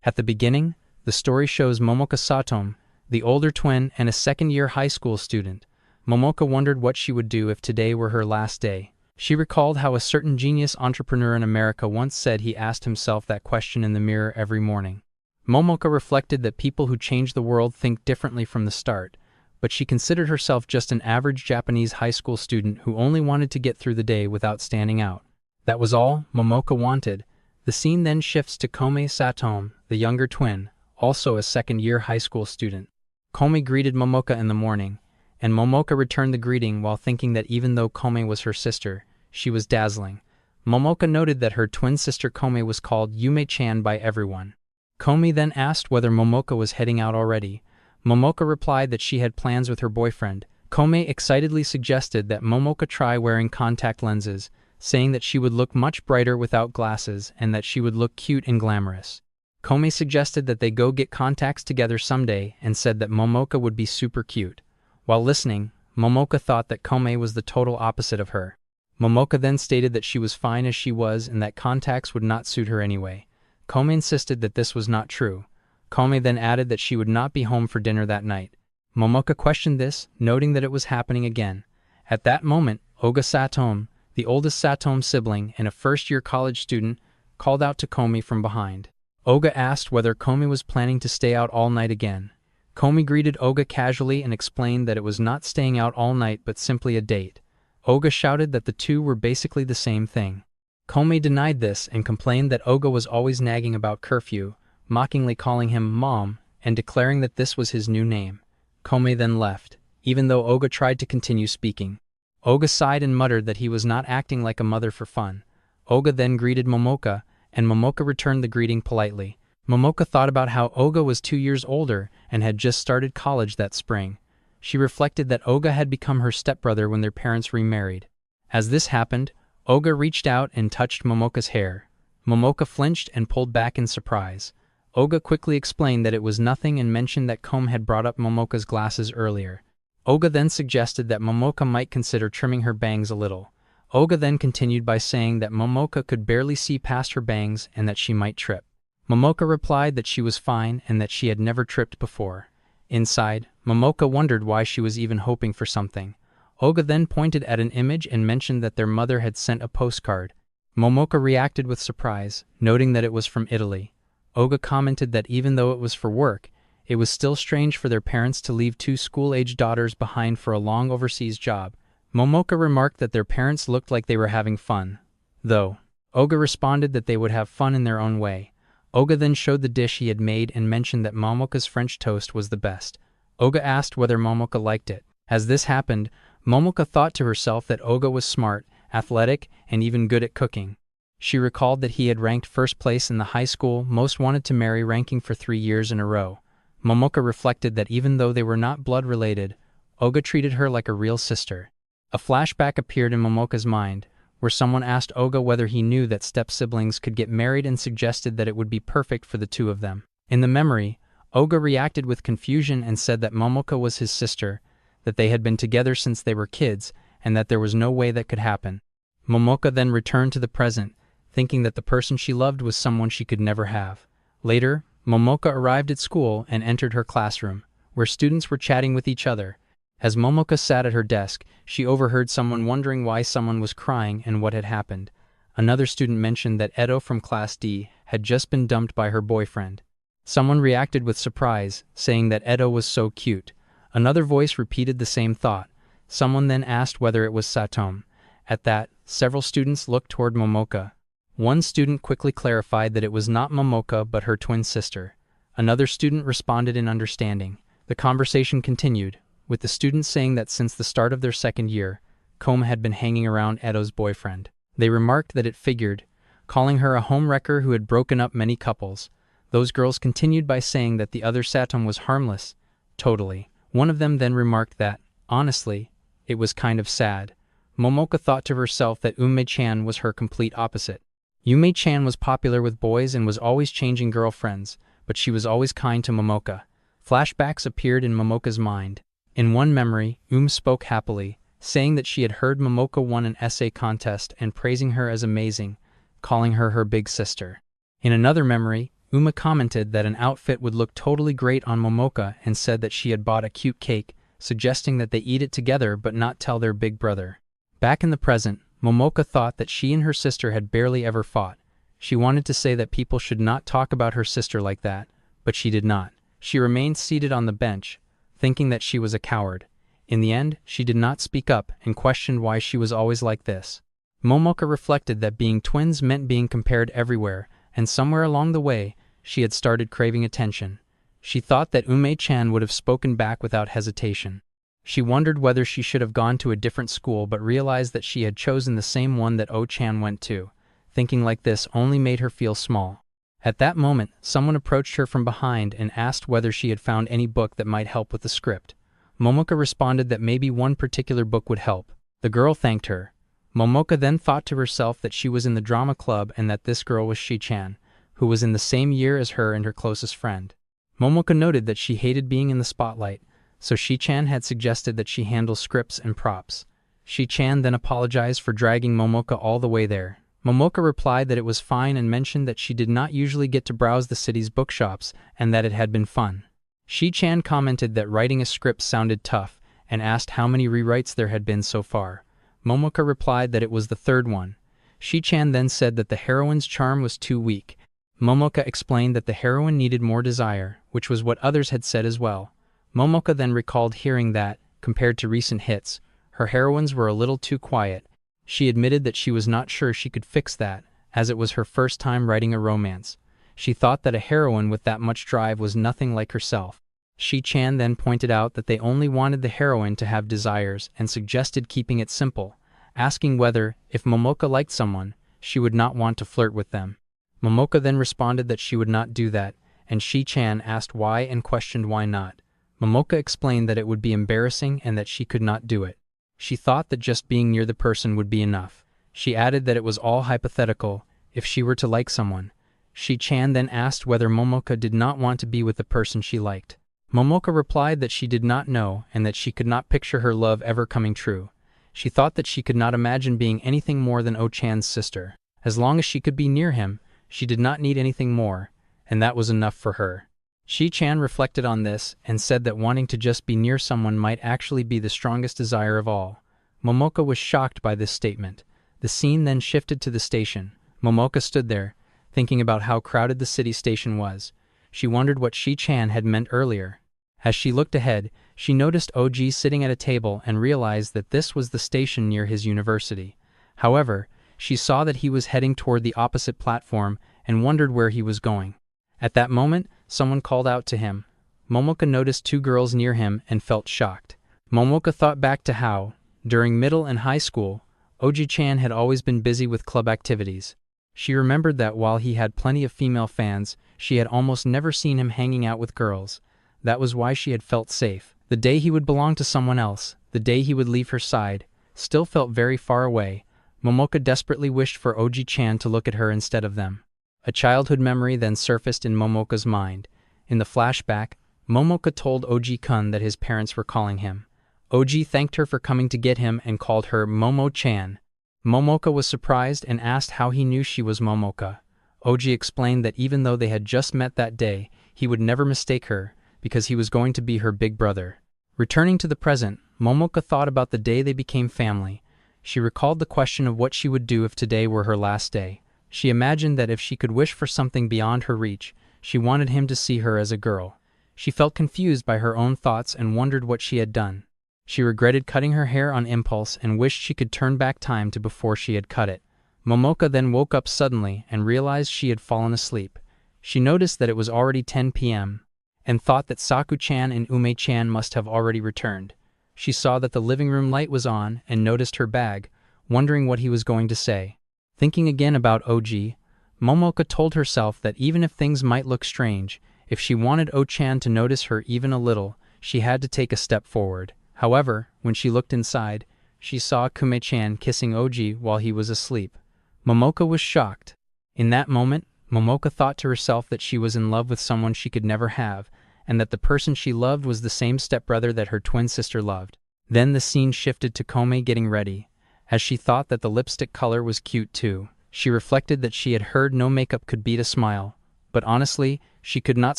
At the beginning, the story shows Momoka Satome, the older twin and a second-year high school student. Momoka wondered what she would do if today were her last day. She recalled how a certain genius entrepreneur in America once said he asked himself that question in the mirror every morning. Momoka reflected that people who change the world think differently from the start, but she considered herself just an average Japanese high school student who only wanted to get through the day without standing out. That was all Momoka wanted. The scene then shifts to Koume Satome, the younger twin, also a second-year high school student. Koume greeted Momoka in the morning, and Momoka returned the greeting while thinking that even though Koume was her sister, she was dazzling. Momoka noted that her twin sister Koume was called Yume-chan by everyone. Koume then asked whether Momoka was heading out already. Momoka replied that she had plans with her boyfriend. Koume excitedly suggested that Momoka try wearing contact lenses, saying that she would look much brighter without glasses and that she would look cute and glamorous. Koume suggested that they go get contacts together someday and said that Momoka would be super cute. While listening, Momoka thought that Koume was the total opposite of her. Momoka then stated that she was fine as she was and that contacts would not suit her anyway. Koume insisted that this was not true. Koume then added that she would not be home for dinner that night. Momoka questioned this, noting that it was happening again. At that moment, Oga Satome, the oldest Satome sibling and a first-year college student, called out to Koume from behind. Oga asked whether Koume was planning to stay out all night again. Koume greeted Oga casually and explained that it was not staying out all night but simply a date. Oga shouted that the two were basically the same thing. Koume denied this and complained that Oga was always nagging about curfew, mockingly calling him Mom, and declaring that this was his new name. Koume then left, even though Oga tried to continue speaking. Oga sighed and muttered that he was not acting like a mother for fun. Oga then greeted Momoka, and Momoka returned the greeting politely. Momoka thought about how Oga was 2 years older and had just started college that spring. She reflected that Oga had become her stepbrother when their parents remarried. As this happened, Oga reached out and touched Momoka's hair. Momoka flinched and pulled back in surprise. Oga quickly explained that it was nothing and mentioned that Koume had brought up Momoka's glasses earlier. Oga then suggested that Momoka might consider trimming her bangs a little. Oga then continued by saying that Momoka could barely see past her bangs and that she might trip. Momoka replied that she was fine and that she had never tripped before. Inside, Momoka wondered why she was even hoping for something. Oga then pointed at an image and mentioned that their mother had sent a postcard. Momoka reacted with surprise, noting that it was from Italy. Oga commented that even though it was for work, it was still strange for their parents to leave two school-aged daughters behind for a long overseas job. Momoka remarked that their parents looked like they were having fun, though. Oga responded that they would have fun in their own way. Oga then showed the dish he had made and mentioned that Momoka's French toast was the best. Oga asked whether Momoka liked it. As this happened, Momoka thought to herself that Oga was smart, athletic, and even good at cooking. She recalled that he had ranked first place in the high school most wanted to marry ranking for 3 years in a row. Momoka reflected that even though they were not blood-related, Oga treated her like a real sister. A flashback appeared in Momoka's mind, where someone asked Oga whether he knew that step-siblings could get married and suggested that it would be perfect for the two of them. In the memory, Oga reacted with confusion and said that Momoka was his sister, that they had been together since they were kids, and that there was no way that could happen. Momoka then returned to the present, thinking that the person she loved was someone she could never have. Later, Momoka arrived at school and entered her classroom, where students were chatting with each other. As Momoka sat at her desk, she overheard someone wondering why someone was crying and what had happened. Another student mentioned that Edo from Class D had just been dumped by her boyfriend. Someone reacted with surprise, saying that Edo was so cute. Another voice repeated the same thought. Someone then asked whether it was Satome. At that, several students looked toward Momoka. One student quickly clarified that it was not Momoka but her twin sister. Another student responded in understanding. The conversation continued, with the students saying that since the start of their second year, Koume had been hanging around Edo's boyfriend. They remarked that it figured, calling her a homewrecker who had broken up many couples. Those girls continued by saying that the other Satome was harmless. Totally. One of them then remarked that, honestly, it was kind of sad. Momoka thought to herself that Yume-chan was her complete opposite. Yume-chan was popular with boys and was always changing girlfriends, but she was always kind to Momoka. Flashbacks appeared in Momoka's mind. In one memory, spoke happily, saying that she had heard Momoka won an essay contest and praising her as amazing, calling her her big sister. In another memory, Uma commented that an outfit would look totally great on Momoka and said that she had bought a cute cake, suggesting that they eat it together but not tell their big brother. Back in the present, Momoka thought that she and her sister had barely ever fought. She wanted to say that people should not talk about her sister like that, but she did not. She remained seated on the bench, thinking that she was a coward. In the end, she did not speak up and questioned why she was always like this. Momoka reflected that being twins meant being compared everywhere, and somewhere along the way, she had started craving attention. She thought that Ume-chan would have spoken back without hesitation. She wondered whether she should have gone to a different school but realized that she had chosen the same one that O-chan went to. Thinking like this only made her feel small. At that moment, someone approached her from behind and asked whether she had found any book that might help with the script. Momoka responded that maybe one particular book would help. The girl thanked her. Momoka then thought to herself that she was in the drama club and that this girl was Shi-chan, who was in the same year as her and her closest friend. Momoka noted that she hated being in the spotlight, so Shi-chan had suggested that she handle scripts and props. Shi-chan then apologized for dragging Momoka all the way there. Momoka replied that it was fine and mentioned that she did not usually get to browse the city's bookshops and that it had been fun. Shi-chan commented that writing a script sounded tough and asked how many rewrites there had been so far. Momoka replied that it was the third one. Shi-chan then said that the heroine's charm was too weak. Momoka explained that the heroine needed more desire, which was what others had said as well. Momoka then recalled hearing that, compared to recent hits, her heroines were a little too quiet. She admitted that she was not sure she could fix that, as it was her first time writing a romance. She thought that a heroine with that much drive was nothing like herself. Shi-chan then pointed out that they only wanted the heroine to have desires and suggested keeping it simple, asking whether, if Momoka liked someone, she would not want to flirt with them. Momoka then responded that she would not do that, and Shi-chan asked why and questioned why not. Momoka explained that it would be embarrassing and that she could not do it. She thought that just being near the person would be enough. She added that it was all hypothetical, if she were to like someone. Shi-chan then asked whether Momoka did not want to be with the person she liked. Momoka replied that she did not know and that she could not picture her love ever coming true. She thought that she could not imagine being anything more than O-chan's sister. As long as she could be near him, she did not need anything more, and that was enough for her. Shi-chan reflected on this and said that wanting to just be near someone might actually be the strongest desire of all. Momoka was shocked by this statement. The scene then shifted to the station. Momoka stood there, thinking about how crowded the city station was. She wondered what Shi-chan had meant earlier. As she looked ahead, she noticed Ouji sitting at a table and realized that this was the station near his university. However, she saw that he was heading toward the opposite platform and wondered where he was going. At that moment, someone called out to him. Momoka noticed two girls near him and felt shocked. Momoka thought back to how, during middle and high school, Ouji-chan had always been busy with club activities. She remembered that while he had plenty of female fans, she had almost never seen him hanging out with girls. That was why she had felt safe. The day he would belong to someone else, the day he would leave her side, still felt very far away. Momoka desperately wished for Ouji-chan to look at her instead of them. A childhood memory then surfaced in Momoka's mind. In the flashback, Momoka told Ouji-kun that his parents were calling him. Ouji thanked her for coming to get him and called her Momo-chan. Momoka was surprised and asked how he knew she was Momoka. Ouji explained that even though they had just met that day, he would never mistake her, because he was going to be her big brother. Returning to the present, Momoka thought about the day they became family. She recalled the question of what she would do if today were her last day. She imagined that if she could wish for something beyond her reach, she wanted him to see her as a girl. She felt confused by her own thoughts and wondered what she had done. She regretted cutting her hair on impulse and wished she could turn back time to before she had cut it. Momoka then woke up suddenly and realized she had fallen asleep. She noticed that it was already 10 p.m. and thought that Saku-chan and Ume-chan must have already returned. She saw that the living room light was on and noticed her bag, wondering what he was going to say. Thinking again about Ouji, Momoka told herself that even if things might look strange, if she wanted O-chan to notice her even a little, she had to take a step forward. However, when she looked inside, she saw Koume-chan kissing Ouji while he was asleep. Momoka was shocked. In that moment, Momoka thought to herself that she was in love with someone she could never have, and that the person she loved was the same stepbrother that her twin sister loved. Then the scene shifted to Koume getting ready. As she thought that the lipstick color was cute too, she reflected that she had heard no makeup could beat a smile. but honestly, she could not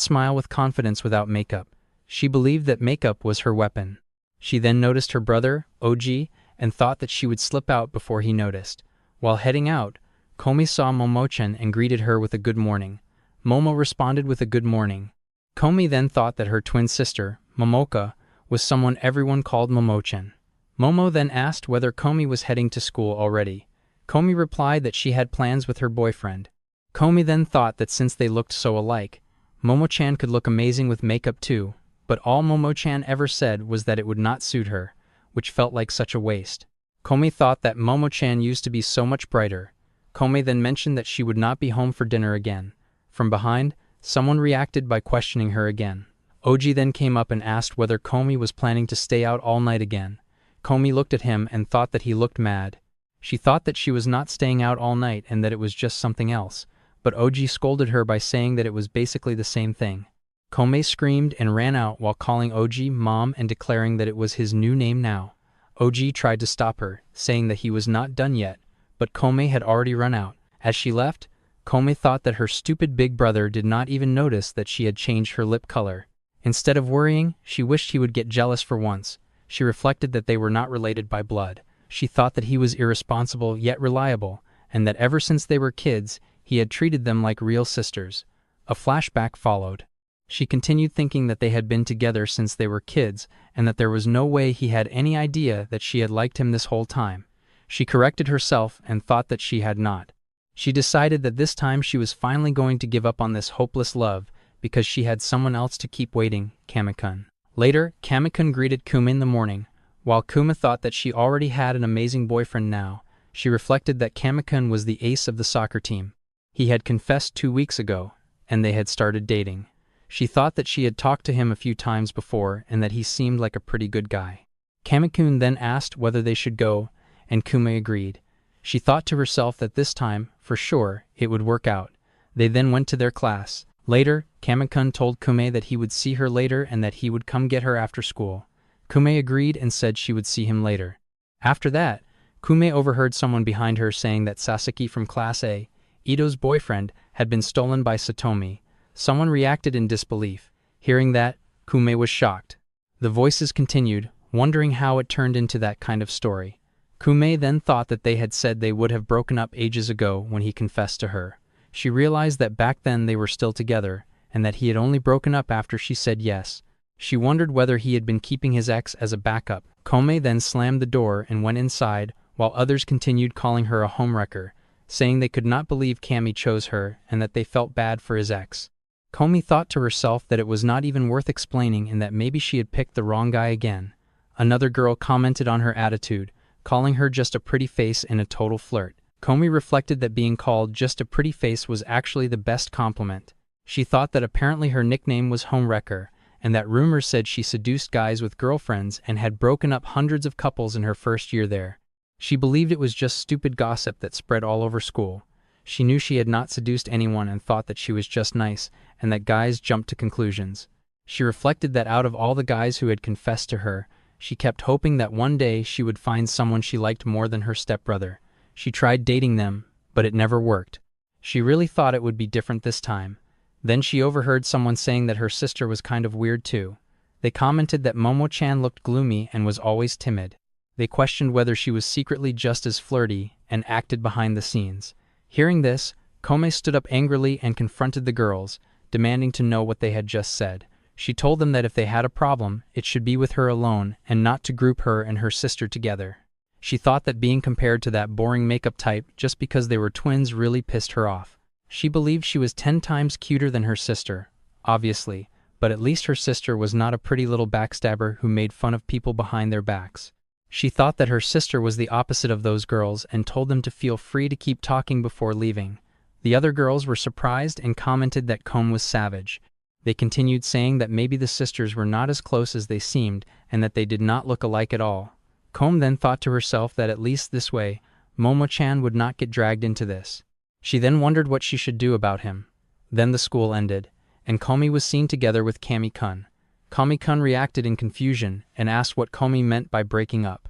smile with confidence without makeup. She believed that makeup was her weapon. She then noticed her brother, Ouji, and thought that she would slip out before he noticed. While heading out, Koume saw Momo-chan and greeted her with a good morning. Momo responded with a good morning. Koume then thought that her twin sister, Momoka, was someone everyone called Momo-chan. Momo then asked whether Koume was heading to school already. Koume replied that she had plans with her boyfriend. Koume then thought that since they looked so alike, Momo-chan could look amazing with makeup too, but all Momo-chan ever said was that it would not suit her, which felt like such a waste. Koume thought that Momo-chan used to be so much brighter. Koume then mentioned that she would not be home for dinner again. From behind, someone reacted by questioning her again. Ouji then came up and asked whether Koume was planning to stay out all night again. Koume looked at him and thought that he looked mad. She thought that she was not staying out all night and that it was just something else, but Ouji scolded her by saying that it was basically the same thing. Koume screamed and ran out while calling Ouji mom and declaring that it was his new name now. Ouji tried to stop her, saying that he was not done yet, but Koume had already run out. As she left, Koume thought that her stupid big brother did not even notice that she had changed her lip color. Instead of worrying, she wished he would get jealous for once. She reflected that they were not related by blood. She thought that he was irresponsible yet reliable, and that ever since they were kids, he had treated them like real sisters. A flashback followed. She continued thinking that they had been together since they were kids, and that there was no way he had any idea that she had liked him this whole time. She corrected herself and thought that she had not. She decided that this time she was finally going to give up on this hopeless love, because she had someone else to keep waiting, Koume-kun. Later, Koume-kun greeted Koume in the morning. While Koume thought that she already had an amazing boyfriend now, she reflected that Koume-kun was the ace of the soccer team. He had confessed 2 weeks ago, and they had started dating. She thought that she had talked to him a few times before and that he seemed like a pretty good guy. Koume-kun then asked whether they should go, and Koume agreed. She thought to herself that this time, for sure, it would work out. They then went to their class. Later, Koume-kun told Koume that he would see her later and that he would come get her after school. Koume agreed and said she would see him later. After that, Koume overheard someone behind her saying that Sasaki from Class A, Ito's boyfriend, had been stolen by Satomi. Someone reacted in disbelief. Hearing that, Koume was shocked. The voices continued, wondering how it turned into that kind of story. Koume then thought that they had said they would have broken up ages ago when he confessed to her. She realized that back then they were still together, and that he had only broken up after she said yes. She wondered whether he had been keeping his ex as a backup. Koume then slammed the door and went inside, while others continued calling her a homewrecker, saying they could not believe Cammy chose her and that they felt bad for his ex. Koume thought to herself that it was not even worth explaining and that maybe she had picked the wrong guy again. Another girl commented on her attitude, calling her just a pretty face and a total flirt. Koume reflected that being called just a pretty face was actually the best compliment. She thought that apparently her nickname was Homewrecker, and that rumors said she seduced guys with girlfriends and had broken up hundreds of couples in her first year there. She believed it was just stupid gossip that spread all over school. She knew she had not seduced anyone and thought that she was just nice, and that guys jumped to conclusions. She reflected that out of all the guys who had confessed to her, she kept hoping that one day she would find someone she liked more than her stepbrother. She tried dating them, but it never worked. She really thought it would be different this time. Then she overheard someone saying that her sister was kind of weird too. They commented that Momo-chan looked gloomy and was always timid. They questioned whether she was secretly just as flirty and acted behind the scenes. Hearing this, Koume stood up angrily and confronted the girls, demanding to know what they had just said. She told them that if they had a problem, it should be with her alone and not to group her and her sister together. She thought that being compared to that boring makeup type just because they were twins really pissed her off. She believed she was 10 times cuter than her sister, obviously, but at least her sister was not a pretty little backstabber who made fun of people behind their backs. She thought that her sister was the opposite of those girls and told them to feel free to keep talking before leaving. The other girls were surprised and commented that Koume was savage. They continued saying that maybe the sisters were not as close as they seemed and that they did not look alike at all. Koume then thought to herself that at least this way, Momo-chan would not get dragged into this. She then wondered what she should do about him. Then the school ended, and Koume was seen together with Kami-kun. Kami-kun reacted in confusion and asked what Koume meant by breaking up.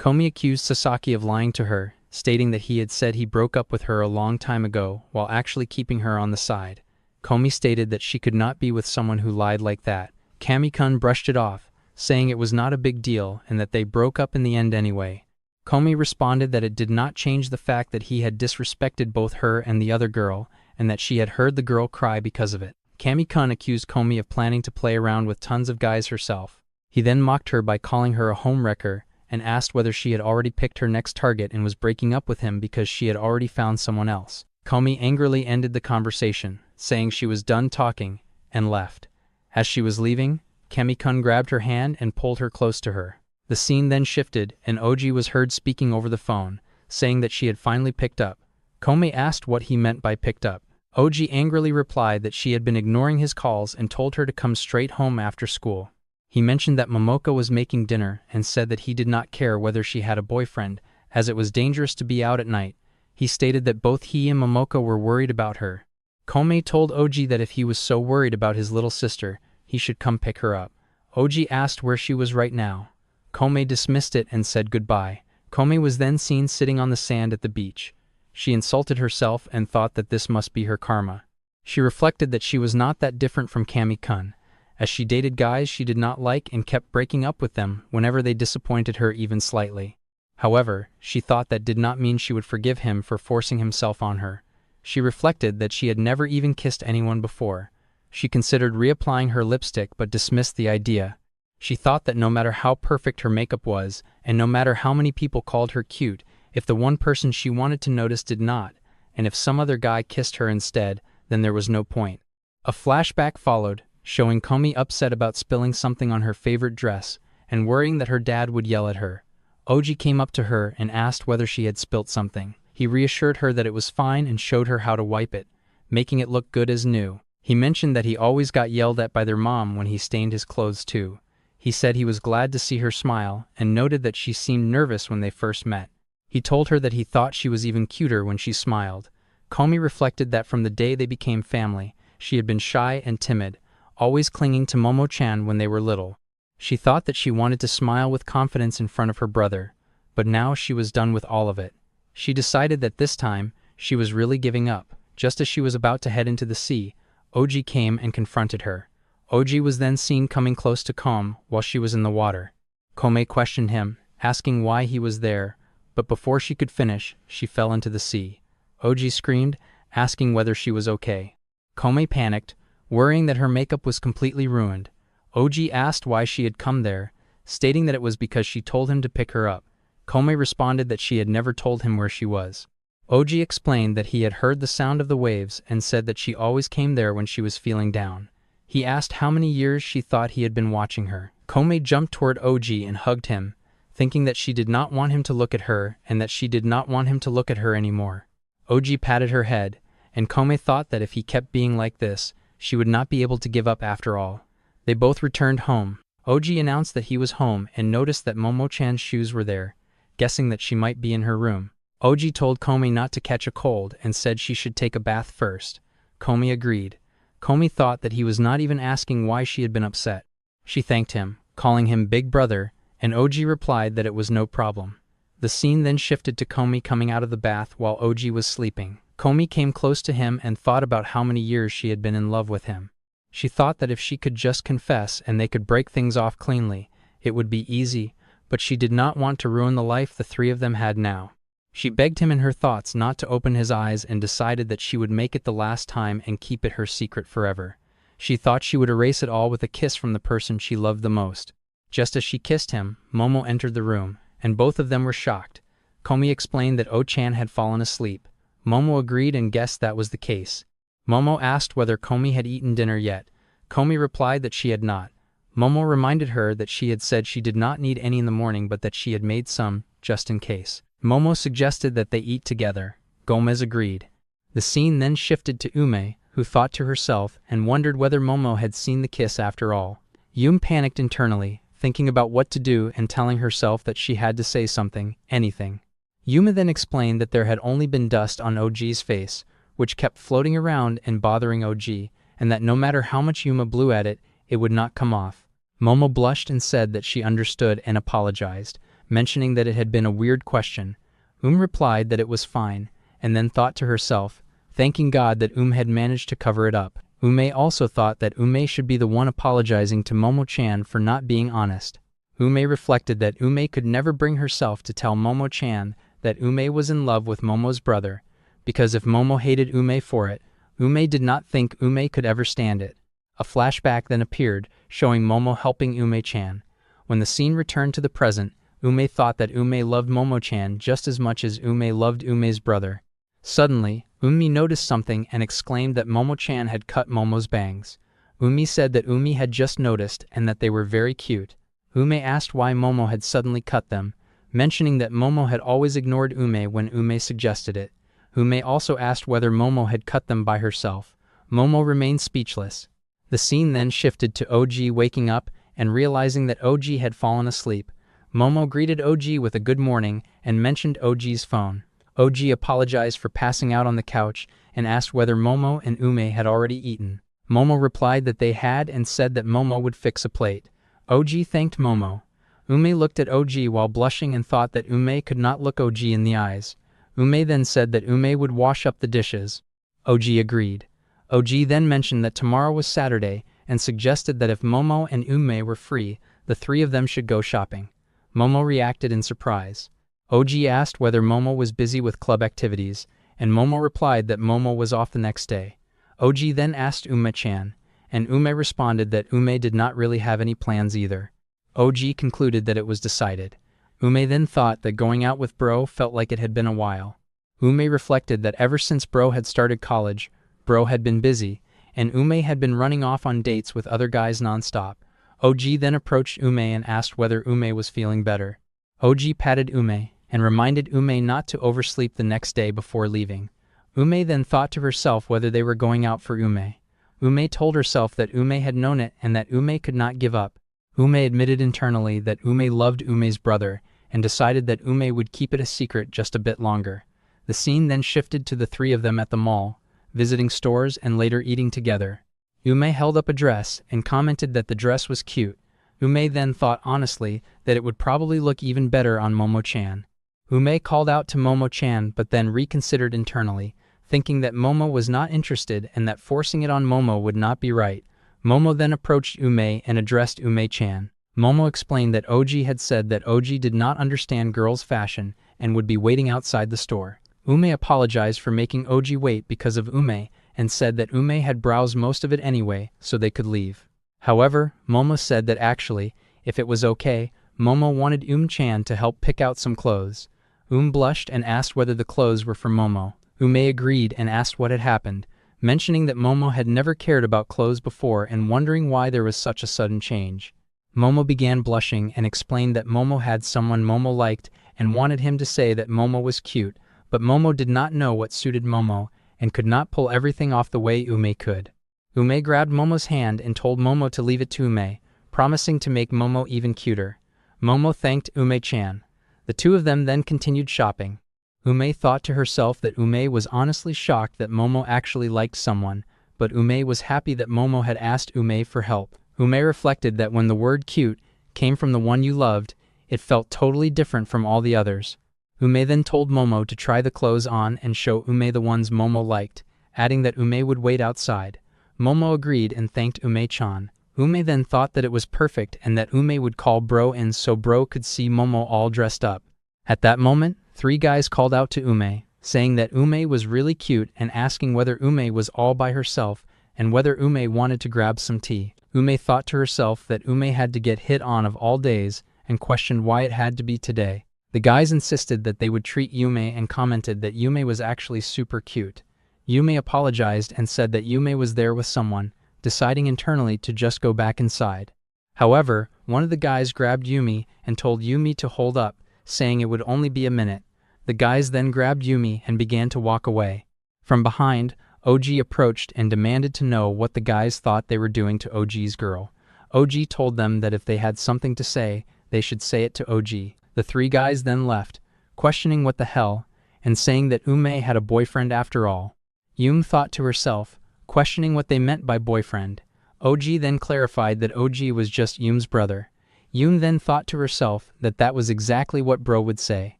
Koume accused Sasaki of lying to her, stating that he had said he broke up with her a long time ago while actually keeping her on the side. Koume stated that she could not be with someone who lied like that. Kami-kun brushed it off, saying it was not a big deal and that they broke up in the end anyway. Koume responded that it did not change the fact that he had disrespected both her and the other girl, and that she had heard the girl cry because of it. Kami-kun accused Koume of planning to play around with tons of guys herself. He then mocked her by calling her a homewrecker and asked whether she had already picked her next target and was breaking up with him because she had already found someone else. Koume angrily ended the conversation, saying she was done talking, and left. As she was leaving, Kami-kun grabbed her hand and pulled her close to her. The scene then shifted, and Ouji was heard speaking over the phone, saying that she had finally picked up. Koume asked what he meant by picked up. Ouji angrily replied that she had been ignoring his calls and told her to come straight home after school. He mentioned that Momoka was making dinner and said that he did not care whether she had a boyfriend, as it was dangerous to be out at night. He stated that both he and Momoka were worried about her. Koume told Ouji that if he was so worried about his little sister, he should come pick her up. Ouji asked where she was right now. Koume dismissed it and said goodbye. Koume was then seen sitting on the sand at the beach. She insulted herself and thought that this must be her karma. She reflected that she was not that different from Kami-kun, as she dated guys she did not like and kept breaking up with them whenever they disappointed her even slightly. However, she thought that did not mean she would forgive him for forcing himself on her. She reflected that she had never even kissed anyone before. She considered reapplying her lipstick but dismissed the idea. She thought that no matter how perfect her makeup was, and no matter how many people called her cute, if the one person she wanted to notice did not, and if some other guy kissed her instead, then there was no point. A flashback followed, showing Koume upset about spilling something on her favorite dress, and worrying that her dad would yell at her. Ouji came up to her and asked whether she had spilt something. He reassured her that it was fine and showed her how to wipe it, making it look good as new. He mentioned that he always got yelled at by their mom when he stained his clothes too. He said he was glad to see her smile, and noted that she seemed nervous when they first met. He told her that he thought she was even cuter when she smiled. Koume reflected that from the day they became family, she had been shy and timid, always clinging to Momo-chan when they were little. She thought that she wanted to smile with confidence in front of her brother, but now she was done with all of it. She decided that this time, she was really giving up. Just as she was about to head into the sea, Ouji came and confronted her. Ouji was then seen coming close to Koume while she was in the water. Koume questioned him, asking why he was there, but before she could finish, she fell into the sea. Ouji screamed, asking whether she was okay. Koume panicked, worrying that her makeup was completely ruined. Ouji asked why she had come there, stating that it was because she told him to pick her up. Koume responded that she had never told him where she was. Ouji explained that he had heard the sound of the waves and said that she always came there when she was feeling down. He asked how many years she thought he had been watching her. Koume jumped toward Ouji and hugged him, thinking that she did not want him to look at her and that she did not want him to look at her anymore. Ouji patted her head, and Koume thought that if he kept being like this, she would not be able to give up after all. They both returned home. Ouji announced that he was home and noticed that Momo-chan's shoes were there, guessing that she might be in her room. Ouji told Koume not to catch a cold and said she should take a bath first. Koume agreed. Koume thought that he was not even asking why she had been upset. She thanked him, calling him Big Brother, and Ouji replied that it was no problem. The scene then shifted to Koume coming out of the bath while Ouji was sleeping. Koume came close to him and thought about how many years she had been in love with him. She thought that if she could just confess and they could break things off cleanly, it would be easy, but she did not want to ruin the life the three of them had now. She begged him in her thoughts not to open his eyes and decided that she would make it the last time and keep it her secret forever. She thought she would erase it all with a kiss from the person she loved the most. Just as she kissed him, Momo entered the room, and both of them were shocked. Koume explained that O-chan had fallen asleep. Momo agreed and guessed that was the case. Momo asked whether Koume had eaten dinner yet. Koume replied that she had not. Momo reminded her that she had said she did not need any in the morning but that she had made some, just in case. Momo suggested that they eat together. Gomez agreed. The scene then shifted to Ume, who thought to herself and wondered whether Momo had seen the kiss after all. Yume panicked internally, thinking about what to do and telling herself that she had to say something, anything. Yume then explained that there had only been dust on Ouji's face, which kept floating around and bothering Ouji, and that no matter how much Yume blew at it, it would not come off. Momo blushed and said that she understood and apologized, mentioning that it had been a weird question. Replied that it was fine, and then thought to herself, thanking God that had managed to cover it up. Ume also thought that Ume should be the one apologizing to Momo-chan for not being honest. Ume reflected that Ume could never bring herself to tell Momo-chan that Ume was in love with Momo's brother, because if Momo hated Ume for it, Ume did not think Ume could ever stand it. A flashback then appeared, showing Momo helping Ume-chan. When the scene returned to the present, Ume thought that Ume loved Momo-chan just as much as Ume loved Ume's brother. Suddenly, Umi noticed something and exclaimed that Momo-chan had cut Momo's bangs. Umi said that Umi had just noticed and that they were very cute. Ume asked why Momo had suddenly cut them, mentioning that Momo had always ignored Ume when Ume suggested it. Ume also asked whether Momo had cut them by herself. Momo remained speechless. The scene then shifted to Ouji waking up and realizing that Ouji had fallen asleep. Momo greeted Ouji with a good morning and mentioned Ouji's phone. Ouji apologized for passing out on the couch and asked whether Momo and Ume had already eaten. Momo replied that they had and said that Momo would fix a plate. Ouji thanked Momo. Ume looked at Ouji while blushing and thought that Ume could not look Ouji in the eyes. Ume then said that Ume would wash up the dishes. Ouji agreed. Ouji then mentioned that tomorrow was Saturday and suggested that if Momo and Ume were free, the three of them should go shopping. Momo reacted in surprise. Ouji asked whether Momo was busy with club activities, and Momo replied that Momo was off the next day. Ouji then asked Ume-chan, and Ume responded that Ume did not really have any plans either. Ouji concluded that it was decided. Ume then thought that going out with Bro felt like it had been a while. Ume reflected that ever since Bro had started college, Bro had been busy, and Ume had been running off on dates with other guys non-stop. Ouji then approached Ume and asked whether Ume was feeling better. Ouji patted Ume and reminded Ume not to oversleep the next day before leaving. Ume then thought to herself whether they were going out for Ume. Ume told herself that Ume had known it and that Ume could not give up. Ume admitted internally that Ume loved Ume's brother and decided that Ume would keep it a secret just a bit longer. The scene then shifted to the three of them at the mall, visiting stores and later eating together. Ume held up a dress and commented that the dress was cute. Ume then thought honestly that it would probably look even better on Momo-chan. Ume called out to Momo-chan but then reconsidered internally, thinking that Momo was not interested and that forcing it on Momo would not be right. Momo then approached Ume and addressed Ume-chan. Momo explained that Ouji had said that Ouji did not understand girls' fashion and would be waiting outside the store. Ume apologized for making Ouji wait because of Ume and said that Ume had browsed most of it anyway, so they could leave. However, Momo said that actually, if it was okay, Momo wanted Chan to help pick out some clothes. Blushed and asked whether the clothes were for Momo. Ume agreed and asked what had happened, mentioning that Momo had never cared about clothes before and wondering why there was such a sudden change. Momo began blushing and explained that Momo had someone Momo liked and wanted him to say that Momo was cute, but Momo did not know what suited Momo and could not pull everything off the way Ume could. Ume grabbed Momo's hand and told Momo to leave it to Ume, promising to make Momo even cuter. Momo thanked Ume-chan. The two of them then continued shopping. Ume thought to herself that Ume was honestly shocked that Momo actually liked someone, but Ume was happy that Momo had asked Ume for help. Ume reflected that when the word cute came from the one you loved, it felt totally different from all the others. Ume then told Momo to try the clothes on and show Ume the ones Momo liked, adding that Ume would wait outside. Momo agreed and thanked Ume-chan. Ume then thought that it was perfect and that Ume would call Bro in so Bro could see Momo all dressed up. At that moment, three guys called out to Ume, saying that Ume was really cute and asking whether Ume was all by herself and whether Ume wanted to grab some tea. Ume thought to herself that Ume had to get hit on of all days and questioned why it had to be today. The guys insisted that they would treat Yume and commented that Yume was actually super cute. Yume apologized and said that Yume was there with someone, deciding internally to just go back inside. However, one of the guys grabbed Yumi and told Yumi to hold up, saying it would only be a minute. The guys then grabbed Yumi and began to walk away. From behind, Ouji approached and demanded to know what the guys thought they were doing to Ouji's girl. Ouji told them that if they had something to say, they should say it to Ouji. The three guys then left, questioning what the hell, and saying that Ume had a boyfriend after all. Yum thought to herself, questioning what they meant by boyfriend. Ouji then clarified that Ouji was just Yum's brother. Yum then thought to herself that that was exactly what Bro would say.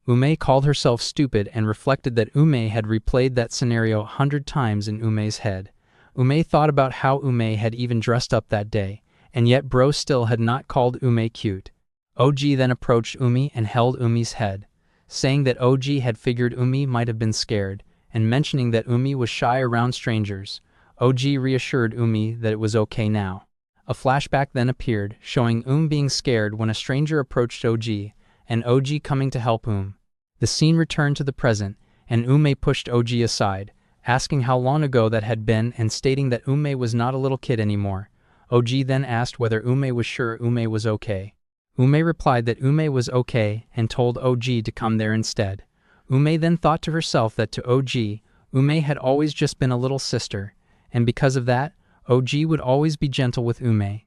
Ume called herself stupid and reflected that Ume had replayed that scenario 100 times in Ume's head. Ume thought about how Ume had even dressed up that day, and yet bro still had not called Ume cute. Ouji then approached Umi and held Umi's head, saying that Ouji had figured Umi might have been scared, and mentioning that Umi was shy around strangers. Ouji reassured Umi that it was okay now. A flashback then appeared, showing being scared when a stranger approached Ouji, and Ouji coming to help The scene returned to the present, and Ume pushed Ouji aside, asking how long ago that had been and stating that Ume was not a little kid anymore. Ouji then asked whether Ume was sure Ume was okay. Ume replied that Ume was okay and told Ouji to come there instead. Ume then thought to herself that to Ouji, Ume had always just been a little sister, and because of that, Ouji would always be gentle with Ume.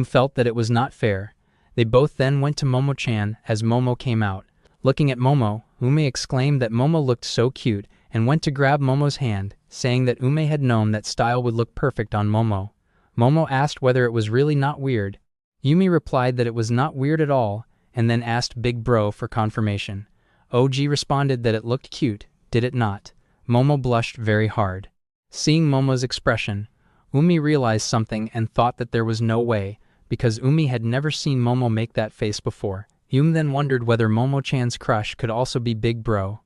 Felt that it was not fair. They both then went to Momo-chan as Momo came out. Looking at Momo, Ume exclaimed that Momo looked so cute and went to grab Momo's hand, saying that Ume had known that style would look perfect on Momo. Momo asked whether it was really not weird. Yumi replied that it was not weird at all, and then asked Big Bro for confirmation. Ouji responded that it looked cute, did it not? Momo blushed very hard. Seeing Momo's expression, Umi realized something and thought that there was no way, because Umi had never seen Momo make that face before. Then wondered whether Momo-chan's crush could also be Big Bro.